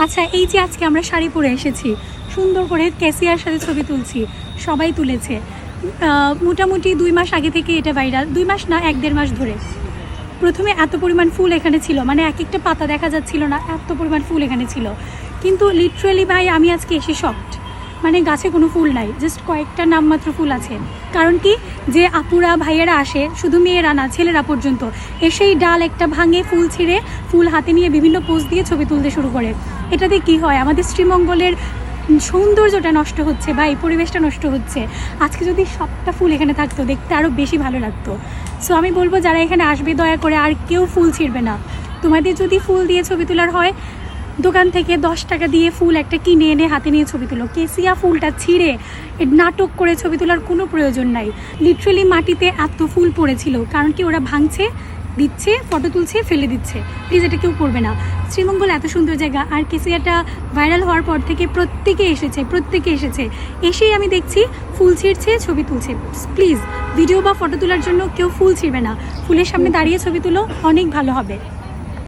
আচ্ছা, এই যে আজকে আমরা শাড়ি পরে এসেছি, সুন্দর করে ক্যাসিয়ার সাথে ছবি তুলছি, সবাই তুলেছে। মোটামুটি 2 মাস আগে থেকে এটা ভাইরাল, 2 মাস না 1-1.5 মাস ধরে। প্রথমে এত পরিমাণ ফুল এখানে ছিল, মানে এক একটা পাতা দেখা যাচ্ছিল না, এত পরিমাণ ফুল এখানে ছিল। কিন্তু লিটারালি ভাই আমি আজকে এসে শকড, মানে গাছে কোনো ফুল নাই, জাস্ট কয়েকটা নামমাত্র ফুল আছে। কারণ কি, যে আপুরা ভাইয়েরা আসে, শুধু মেয়েরা না ছেলেরা পর্যন্ত, এসেই ডাল একটা ভাঙে, ফুল ছিঁড়ে, ফুল হাতে নিয়ে বিভিন্ন পোজ দিয়ে ছবি তুলতে শুরু করে। এটাতে কি হয়, আমাদের শ্রীমঙ্গলের সৌন্দর্যটা নষ্ট হচ্ছে ভাই, পরিবেশটা নষ্ট হচ্ছে। আজকে যদি সবটা ফুল এখানে থাকতো, দেখতে আরও বেশি ভালো লাগতো। সো আমি বলবো যারা এখানে আসবে, দয়া করে আর কেউ ফুল ছিঁড়বে না। তোমাদের যদি ফুল দিয়ে ছবি তোলার হয়, দোকান থেকে 10 টাকা দিয়ে ফুল একটা কিনে এনে হাতে নিয়ে ছবি তুলো। কেসিয়া ফুলটা ছিঁড়ে নাটক করে ছবি তোলার কোনো প্রয়োজন নাই। লিটারালি মাটিতে এত ফুল পড়েছিল, কারণ কি ওরা ভাঙছে, দিচ্ছে, ফটো তুলছে, ফেলে দিচ্ছে। প্লিজ এটা কেউ করবে না। শ্রীমঙ্গল এত সুন্দর জায়গা, আর কেসিয়াটা ভাইরাল হওয়ার পর থেকে প্রত্যেকে এসেছে, এসেই আমি দেখছি ফুল ছিঁড়ছে, ছবি তুলছে। প্লিজ ভিডিও বা ফটো তোলার জন্য কেউ ফুল ছিঁড়বে না, ফুলের সামনে দাঁড়িয়ে ছবি তুলো, অনেক ভালো হবে।